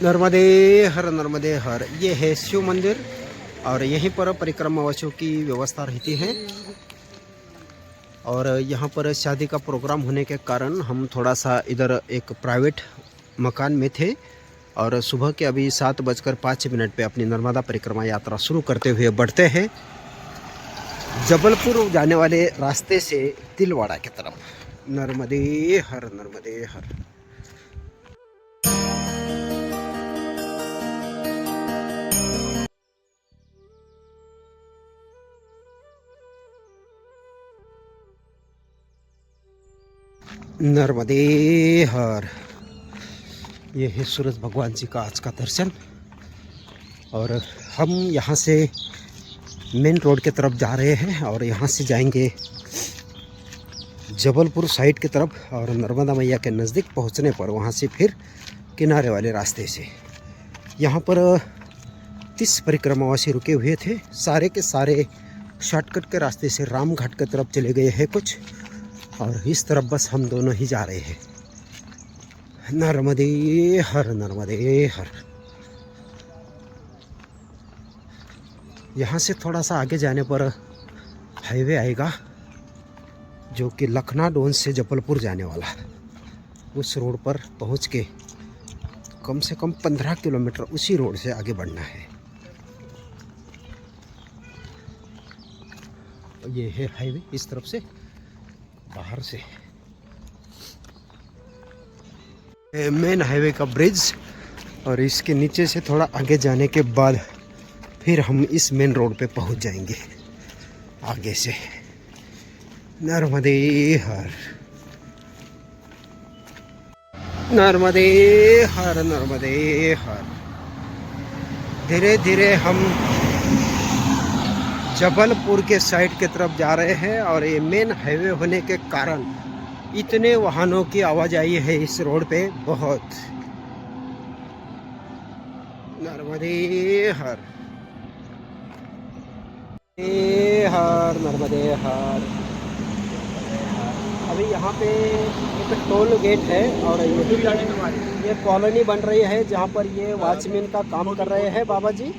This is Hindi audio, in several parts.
नर्मदे नर्मदे हर। ये है शिव मंदिर और यहीं पर परिक्रमावासियों की व्यवस्था रहती है। और यहाँ पर शादी का प्रोग्राम होने के कारण हम थोड़ा सा इधर एक प्राइवेट मकान में थे और सुबह के अभी 7:05 पे अपनी नर्मदा परिक्रमा यात्रा शुरू करते हुए बढ़ते हैं जबलपुर जाने वाले रास्ते से तिलवाड़ा की तरफ। नर्मदे हर नर्मदे हर। नर्मदे हर। ये है सूरज भगवान जी का आज का दर्शन। और हम यहाँ से मेन रोड की तरफ जा रहे हैं और यहाँ से जाएंगे जबलपुर साइड की तरफ और नर्मदा मैया के नज़दीक पहुँचने पर वहाँ से फिर किनारे वाले रास्ते से। यहाँ पर 30 परिक्रमावासी रुके हुए थे। सारे के सारे शॉर्टकट के रास्ते से रामघाट की तरफ चले गए हैं कुछ, और इस तरफ बस हम दोनों ही जा रहे हैं। नर्मदे हर नर्मदे हर। यहाँ से थोड़ा सा आगे जाने पर हाईवे आएगा जो कि लखनाडोन से जबलपुर जाने वाला। उस रोड पर पहुँच के कम से कम 15 किलोमीटर उसी रोड से आगे बढ़ना है। ये है हाईवे इस तरफ से बाहर से। मेन हाईवे का ब्रिज और इसके नीचे से थोड़ा आगे जाने के बाद फिर हम इस मेन रोड पे पहुंच जाएंगे आगे से। नर्मदे हर नर्मदे हर नर्मदे हर। धीरे धीरे हम जबलपुर के साइड की तरफ जा रहे हैं और ये मेन हाईवे होने के कारण इतने वाहनों की आवाजाही है इस रोड पे बहुत। नर्मदे हर हर नर्मदे हर। अभी यहाँ पे एक टोल गेट है और ये कॉलोनी बन रही है जहाँ पर ये वॉचमैन का काम कर रहे हैं बाबा जी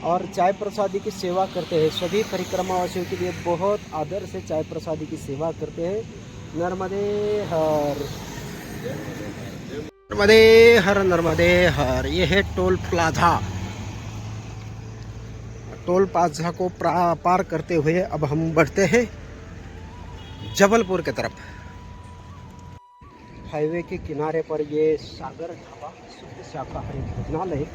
और चाय प्रसादी की सेवा करते हैं। सभी परिक्रमावासियों के लिए बहुत आदर से चाय प्रसादी की सेवा करते हैं। नर्मदे हर नर्मदे हर नर्मदे हर। ये है टोल प्लाजा। टोल प्लाजा को पार करते हुए अब हम बढ़ते हैं जबलपुर की तरफ। हाईवे के किनारे पर ये सागर ढाबा शुद्ध शाकाहारी भोजनालय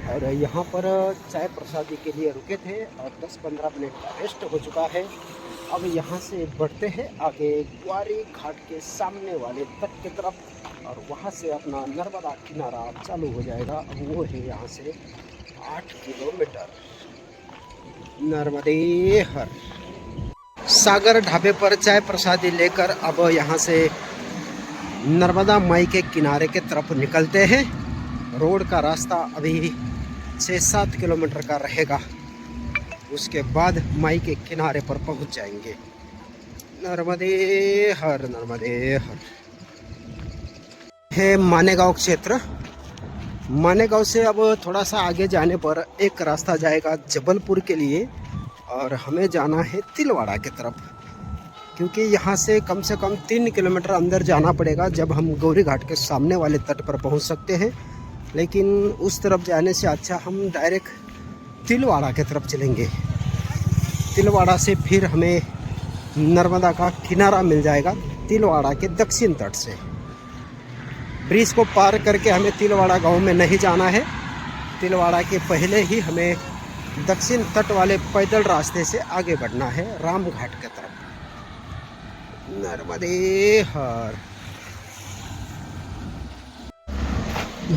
और यहाँ पर चाय प्रसादी के लिए रुके थे और 10-15 मिनट का रेस्ट हो चुका है। अब यहाँ से बढ़ते हैं आगे ग्वारी घाट के सामने वाले तट की तरफ और वहाँ से अपना नर्मदा किनारा चालू हो जाएगा। अब वो है यहाँ से 8 किलोमीटर। नर्मदे हर। सागर ढाबे पर चाय प्रसादी लेकर अब यहाँ से नर्मदा माई के किनारे के तरफ निकलते हैं। रोड का रास्ता अभी 6-7 किलोमीटर का रहेगा। उसके बाद माई के किनारे पर पहुंच जाएंगे। नर्मदे हर नर्मदे हर। है मानेगांव क्षेत्र। मानेगांव से अब थोड़ा सा आगे जाने पर एक रास्ता जाएगा जबलपुर के लिए और हमें जाना है तिलवाड़ा की तरफ, क्योंकि यहाँ से कम 3 किलोमीटर अंदर जाना पड़ेगा जब हम गौरी घाट के सामने वाले तट पर पहुँच सकते हैं। लेकिन उस तरफ जाने से अच्छा हम डायरेक्ट तिलवाड़ा की तरफ चलेंगे। तिलवाड़ा से फिर हमें नर्मदा का किनारा मिल जाएगा तिलवाड़ा के दक्षिण तट से। ब्रिज को पार करके हमें तिलवाड़ा गांव में नहीं जाना है। तिलवाड़ा के पहले ही हमें दक्षिण तट वाले पैदल रास्ते से आगे बढ़ना है रामघाट की तरफ। नर्मदे हर।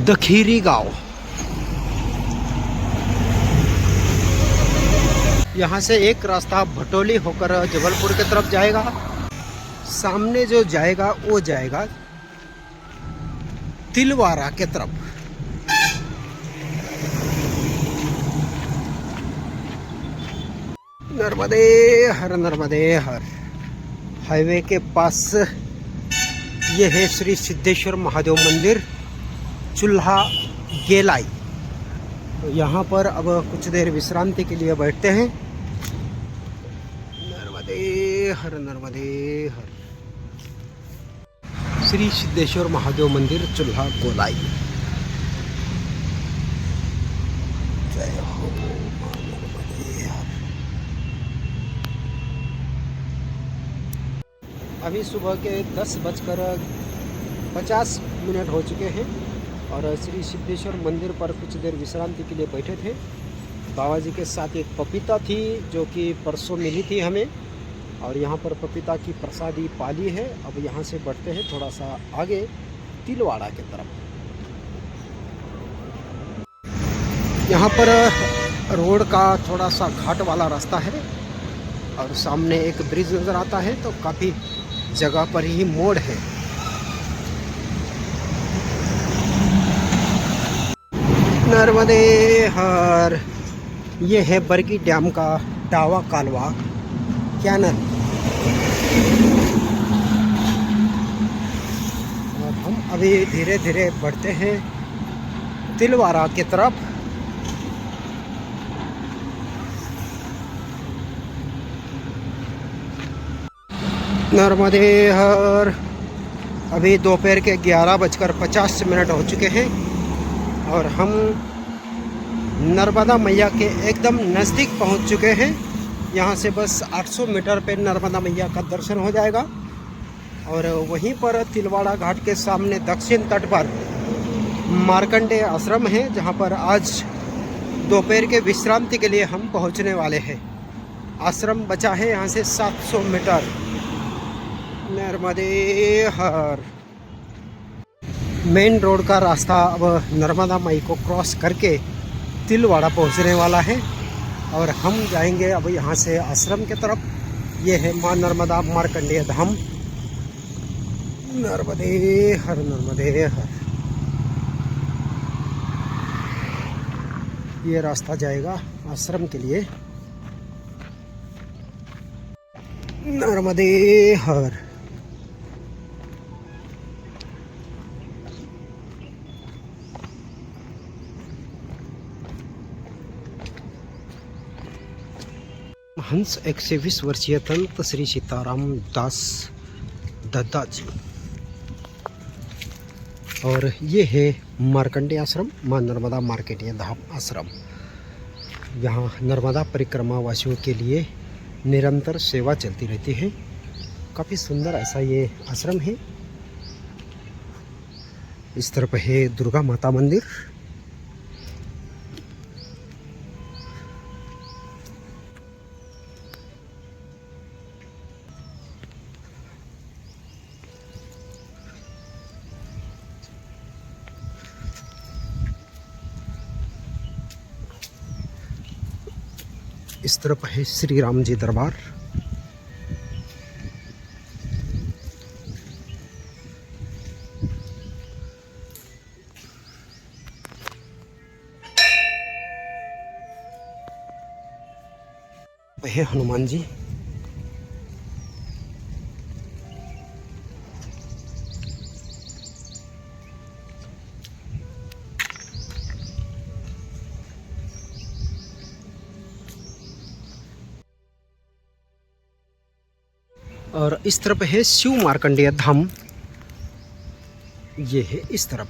दखीरी गांव। यहाँ से एक रास्ता भटोली होकर जबलपुर की तरफ जाएगा। सामने जो जाएगा वो जाएगा तिलवाड़ा की तरफ। नर्मदे हर नर्मदे हर। हाईवे के पास ये है श्री सिद्धेश्वर महादेव मंदिर, चूल्हा गेलाई। तो यहाँ पर अब कुछ देर विश्रांति के लिए बैठते हैं। नर्मदे हर नर्मदे हर। श्री सिद्धेश्वर महादेव मंदिर चूल्हा गोलाई। जय हो नर्मदे हर। अभी सुबह के 10:50 हो चुके हैं और श्री सिद्धेश्वर मंदिर पर कुछ देर विश्रांति के लिए बैठे थे। बाबा जी के साथ एक पपीता थी जो कि परसों मिली थी हमें, और यहाँ पर पपीता की प्रसादी पाली है। अब यहाँ से बढ़ते हैं थोड़ा सा आगे तिलवाड़ा की तरफ। यहाँ पर रोड का थोड़ा सा घाट वाला रास्ता है और सामने एक ब्रिज नज़र आता है, तो काफ़ी जगह पर ही मोड़ है। नर्मदे हर। ये है बरगी डैम का टावा कालवा कैनल। और हम अभी धीरे धीरे बढ़ते हैं तिलवाड़ा की तरफ। नर्मदे हर। अभी दोपहर के 11:50 हो चुके हैं और हम नर्मदा मैया के एकदम नज़दीक पहुंच चुके हैं। यहाँ से बस 800 मीटर पे नर्मदा मैया का दर्शन हो जाएगा। और वहीं पर तिलवाड़ा घाट के सामने दक्षिण तट पर मार्कंडेय आश्रम है, जहाँ पर आज दोपहर के विश्रांति के लिए हम पहुँचने वाले हैं। आश्रम बचा है यहाँ से 700 मीटर। नर्मदे हर। मेन रोड का रास्ता अब नर्मदा माई को क्रॉस करके तिलवाड़ा पहुंचने वाला है और हम जाएंगे अब यहाँ से आश्रम की तरफ। ये है माँ नर्मदा मार्कंडेय धाम। नर्मदे हर नर्मदे हर। ये रास्ता जाएगा आश्रम के लिए। नर्मदे हर। हंस 120 वर्षीय संत श्री सीताराम दास दादाजी। और ये है मार्कंडेय आश्रम, माँ नर्मदा मार्कंडेय धाम आश्रम। यहाँ नर्मदा परिक्रमा वासियों के लिए निरंतर सेवा चलती रहती है। काफ़ी सुंदर ऐसा ये आश्रम है। इस तरफ है दुर्गा माता मंदिर। इस तरफ है श्री राम जी दरबार। है हनुमान जी। और इस तरफ है शिव मार्कंडेय धाम। ये है इस तरफ।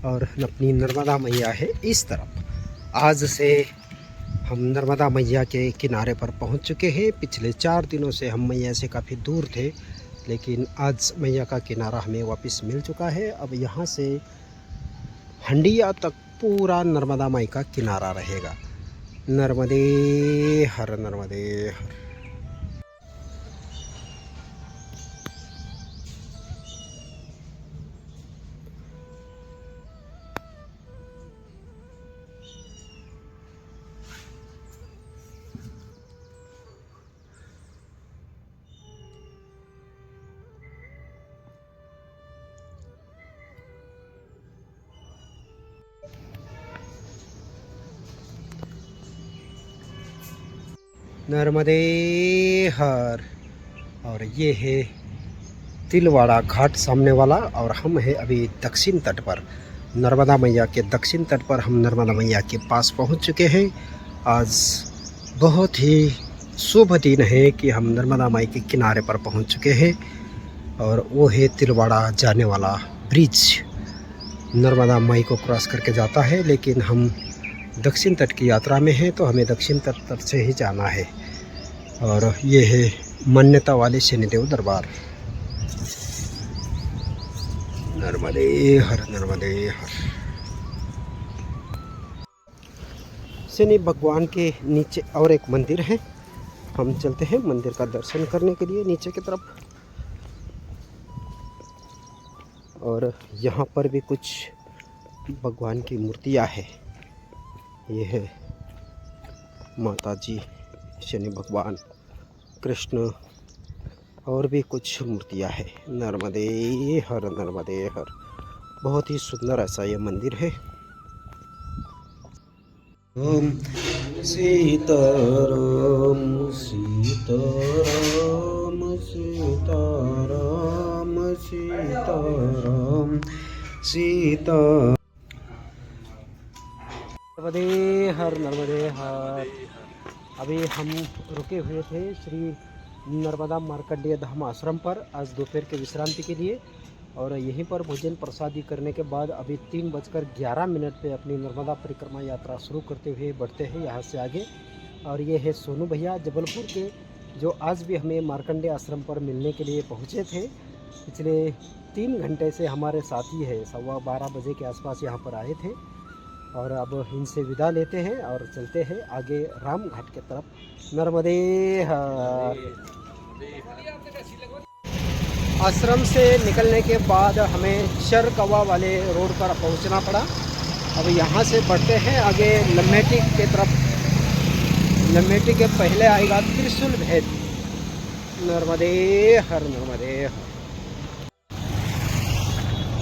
और अपनी नर्मदा मैया है इस तरफ। आज से हम नर्मदा मैया के किनारे पर पहुंच चुके हैं। पिछले 4 दिनों से हम मैया से काफ़ी दूर थे, लेकिन आज मैया का किनारा हमें वापस मिल चुका है। अब यहाँ से हंडिया तक पूरा नर्मदा माई का किनारा रहेगा। नर्मदे हर नर्मदे हर। नर्मदे हर। और ये है तिलवाड़ा घाट सामने वाला, और हम हैं अभी दक्षिण तट पर, नर्मदा मैया के दक्षिण तट पर हम नर्मदा मैया के पास पहुंच चुके हैं। आज बहुत ही शुभ दिन है कि हम नर्मदा माई के किनारे पर पहुंच चुके हैं, और वो है तिलवाड़ा जाने वाला ब्रिज। नर्मदा माई को क्रॉस करके जाता है, लेकिन हम दक्षिण तट की यात्रा में हैं तो हमें दक्षिण तट से ही जाना है। और ये है मान्यता वाले शनिदेव दरबार। नर्मदे हर, नर्मदे हर। शनि भगवान के नीचे और एक मंदिर है, हम चलते हैं मंदिर का दर्शन करने के लिए नीचे की तरफ। और यहाँ पर भी कुछ भगवान की मूर्तियाँ हैं। ये है माता जी, शनि भगवान, कृष्ण, और भी कुछ मूर्तियाँ हैं। नर्मदे हर, नर्मदे हर। बहुत ही सुंदर ऐसा ये मंदिर है। ओम सीताराम सीताराम सीताराम सीताराम सीता। नर्मदे हर, नर्मदे हर। अभी हम रुके हुए थे श्री नर्मदा मार्कंडेय धाम आश्रम पर आज दोपहर के विश्रांति के लिए, और यहीं पर भोजन प्रसादी करने के बाद अभी 3:11 पे अपनी नर्मदा परिक्रमा यात्रा शुरू करते हुए बढ़ते हैं यहाँ से आगे। और ये है सोनू भैया जबलपुर के, जो आज भी हमें मार्कंडेय आश्रम पर मिलने के लिए पहुँचे थे। पिछले 3 घंटे से हमारे साथी है, 12:15 बजे के आसपास यहाँ पर आए थे। और अब इनसे विदा लेते हैं और चलते हैं आगे राम घाट के तरफ। नर्मदे हर। आश्रम से निकलने के बाद हमें चरकवा वाले रोड पर पहुंचना पड़ा। अब यहाँ से बढ़ते हैं आगे लम्हेटी के तरफ। लम्हेटी के पहले आएगा त्रिशूल भेद। नर्मदे हर, नर्मदे हर।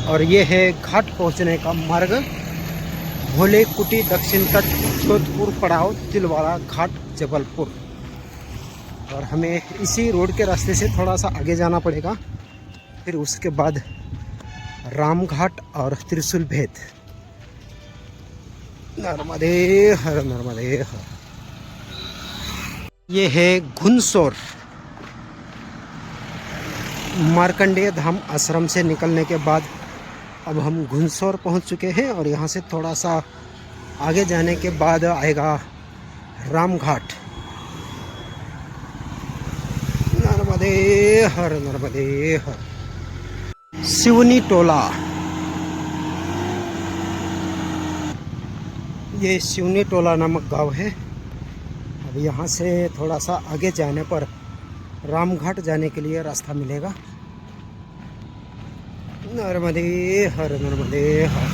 और ये है घाट पहुंचने का मार्ग, भोले कुटी दक्षिण तट जोधपुर पड़ाव तिलवाड़ा घाट जबलपुर। और हमें इसी रोड के रास्ते से थोड़ा सा आगे जाना पड़ेगा, फिर उसके बाद राम घाट और त्रिशूल भेद। नर्मदे हर, नर्मदे हर। ये है घुनसोर। मार्कंडेय धाम आश्रम से निकलने के बाद अब हम घुनसोर पहुंच चुके हैं, और यहाँ से थोड़ा सा आगे जाने के बाद आएगा राम घाट। नर्मदे हर, नर्मदे हर। सिवनी टोला, ये सिवनी टोला नामक गांव है। अब यहाँ से थोड़ा सा आगे जाने पर रामघाट जाने के लिए रास्ता मिलेगा। नर्मदे हर, नर्मदे हर,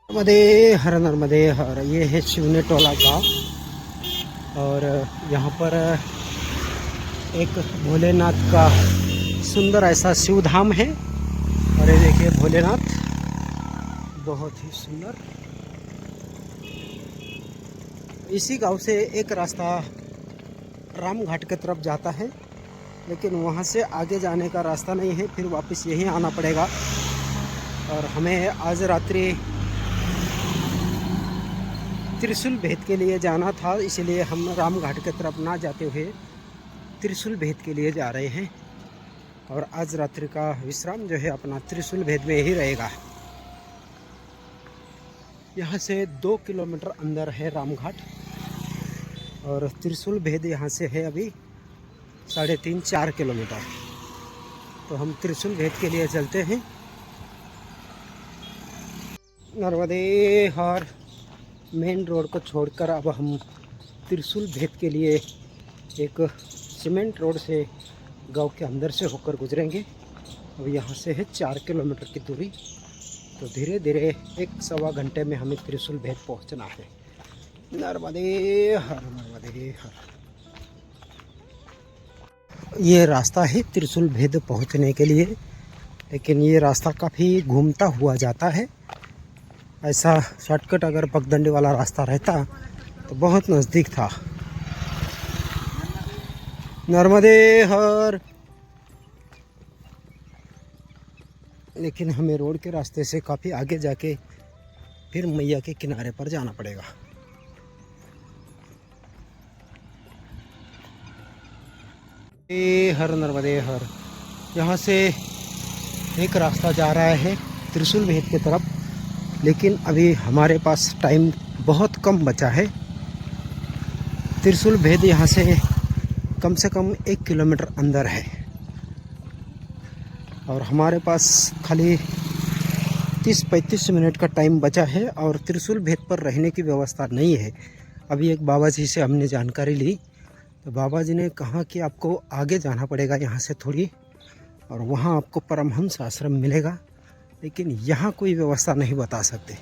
नर्मदे हर, नर्मदे हर। ये है सिवनी टोला गांव, और यहाँ पर एक भोलेनाथ का सुंदर ऐसा शिव धाम है। और ये देखिए भोलेनाथ, बहुत ही सुंदर। इसी गांव से एक रास्ता रामघाट की तरफ जाता है, लेकिन वहाँ से आगे जाने का रास्ता नहीं है, फिर वापस यहीं आना पड़ेगा। और हमें आज रात्रि त्रिशूल भेद के लिए जाना था, इसलिए हम रामघाट की तरफ ना जाते हुए त्रिशूल भेद के लिए जा रहे हैं। और आज रात्रि का विश्राम जो है अपना त्रिशूल भेद में ही रहेगा। यहाँ से 2 किलोमीटर अंदर है रामघाट, और त्रिशूल भेद यहाँ से है अभी 3.5-4 किलोमीटर। तो हम त्रिशूल भेद के लिए चलते हैं। नर्मदे हर। मेन रोड को छोड़कर अब हम त्रिशूल भेद के लिए एक सीमेंट रोड से गांव के अंदर से होकर गुजरेंगे। अब यहाँ से है 4 किलोमीटर की दूरी। तो धीरे धीरे 1-1.25 घंटे में हमें त्रिशूल भेद पहुँचना है। नर्मदे हर, नर्मदे हर। ये रास्ता है त्रिशूल भेद पहुँचने के लिए, लेकिन ये रास्ता काफ़ी घूमता हुआ जाता है। ऐसा शॉर्टकट अगर पगडंडी वाला रास्ता रहता तो बहुत नज़दीक था। नर्मदे हर। लेकिन हमें रोड के रास्ते से काफ़ी आगे जाके फिर मैया के किनारे पर जाना पड़ेगा। हर नर्मदे हर। यहाँ से एक रास्ता जा रहा है त्रिशूल भेद की तरफ, लेकिन अभी हमारे पास टाइम बहुत कम बचा है। त्रिशूल भेद यहाँ से कम 1 किलोमीटर अंदर है और हमारे पास खाली 30-35 मिनट का टाइम बचा है और त्रिशूल भेद पर रहने की व्यवस्था नहीं है। अभी एक बाबा जी से हमने जानकारी ली तो बाबा जी ने कहा कि आपको आगे जाना पड़ेगा यहाँ से थोड़ी, और वहाँ आपको परमहंस आश्रम मिलेगा, लेकिन यहाँ कोई व्यवस्था नहीं बता सकते।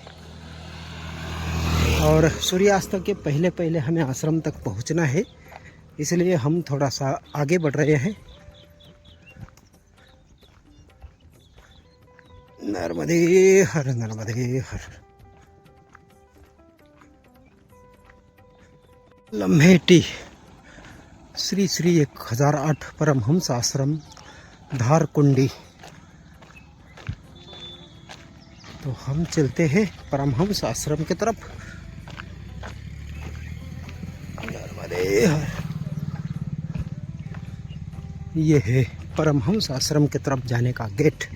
और सूर्यास्त के पहले पहले हमें आश्रम तक पहुँचना है, इसलिए हम थोड़ा सा आगे बढ़ रहे हैं। नर्मदे हर नर्मदे हर। लम्हेटी श्री श्री 1008 परमहंस आश्रम धारकुंडी। तो हम चलते हैं परमहंस आश्रम की तरफ। नर्मदे हर। ये है परमहंस आश्रम की तरफ जाने का गेट।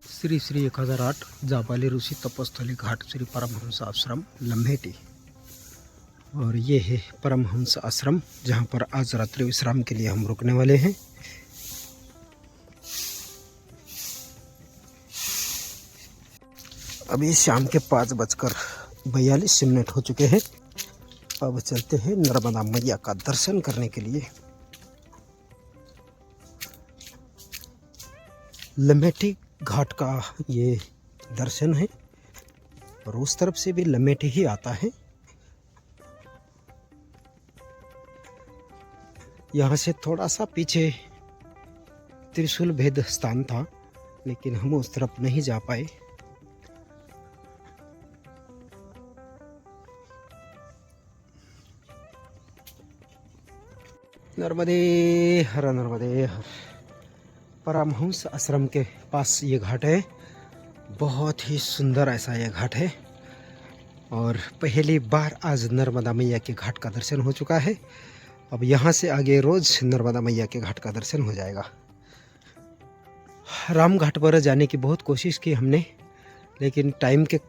श्री श्री 1008 जाबाली ऋषि तपस्थली घाट श्री परमहंस आश्रम लम्हेटी। और ये है परमहंस आश्रम जहाँ पर आज रात्रि विश्राम के लिए हम रुकने वाले हैं। अभी शाम के 5:42 हो चुके हैं। अब चलते हैं नर्मदा मैया का दर्शन करने के लिए। लम्हेटी घाट का ये दर्शन है और उस तरफ से भी लम्हेटी ही आता है। यहाँ से थोड़ा सा पीछे त्रिशूल भेद स्थान था, लेकिन हम उस तरफ नहीं जा पाए। नर्मदे हर नर्मदे हर। परमहंस आश्रम के पास ये घाट है। बहुत ही सुंदर ऐसा ये घाट है और पहली बार आज नर्मदा मैया के घाट का दर्शन हो चुका है। अब यहाँ से आगे रोज नर्मदा मैया के घाट का दर्शन हो जाएगा। राम घाट पर जाने की बहुत कोशिश की हमने, लेकिन टाइम के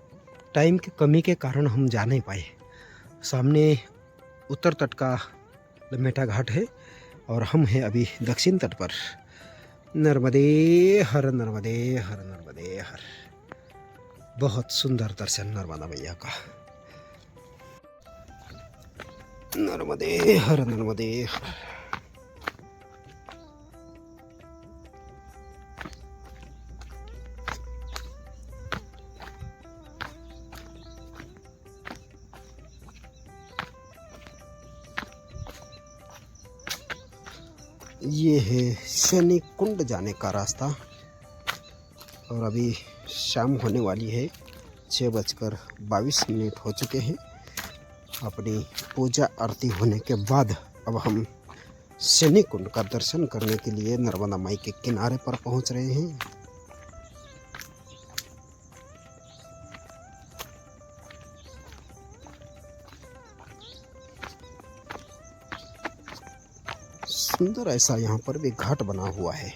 कमी के कारण हम जा नहीं पाए। सामने उत्तर तट का लम्हेटा घाट है और हम हैं अभी दक्षिण तट पर। नर्मदे हर नर्मदे हर नर्मदे हर। बहुत सुंदर दर्शन नर्मदा मैया का। नर्मदे हर नर्मदे हर। ये है शनि कुंड जाने का रास्ता और अभी शाम होने वाली है। 6:22 हो चुके हैं। अपनी पूजा आरती होने के बाद अब हम शनि कुंड का दर्शन करने के लिए नर्मदा माई के किनारे पर पहुंच रहे हैं। सुंदर ऐसा यहाँ पर भी घाट बना हुआ है।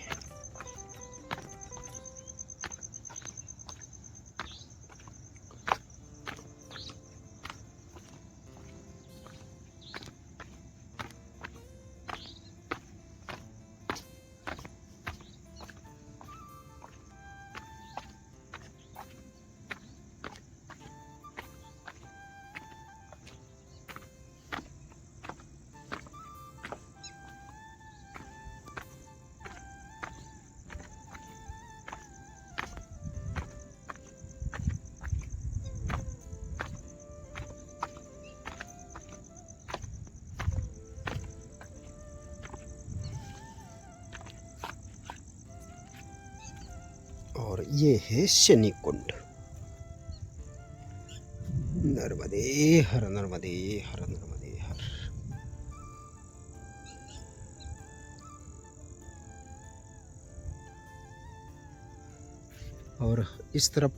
ये है शनि कुंड। नर्मदे हर, नर्मदे हर, नर्मदे हर। और इस तरफ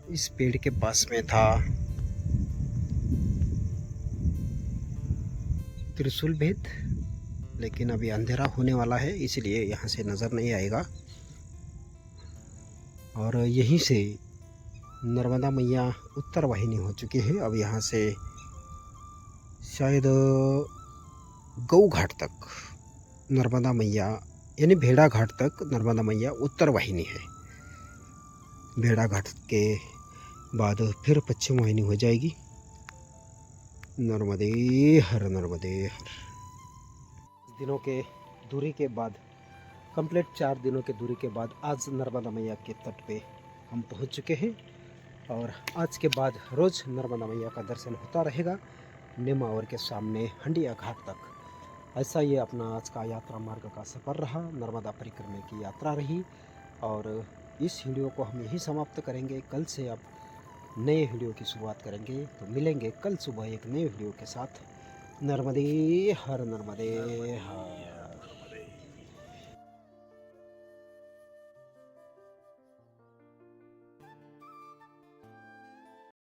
इस पेड़ के पास में था त्रिशूल भेद, लेकिन अभी अंधेरा होने वाला है इसलिए यहाँ से नज़र नहीं आएगा। और यहीं से नर्मदा मैया उत्तर वाहिनी हो चुकी है। अब यहाँ से शायद गऊ घाट तक नर्मदा मैया, यानी भेड़ा घाट तक नर्मदा मैया उत्तर वाहिनी है। भेड़ा घाट के बाद फिर पश्चिम वाहिनी हो जाएगी। नर्मदे हर, नर्मदे हर। दिनों के दूरी के बाद, कंप्लीट 4 दिनों के दूरी के बाद आज नर्मदा मैया के तट पे हम पहुंच चुके हैं। और आज के बाद रोज़ नर्मदा मैया का दर्शन होता रहेगा नेमावर के सामने हंडिया घाट तक। ऐसा ये अपना आज का यात्रा मार्ग का सफ़र रहा, नर्मदा परिक्रमा की यात्रा रही। और इस वीडियो को हम यहीं समाप्त करेंगे। कल से अब नए वीडियो की शुरुआत करेंगे, तो मिलेंगे कल सुबह एक नए वीडियो के साथ। नर्मदे हर, नर्मदे हर।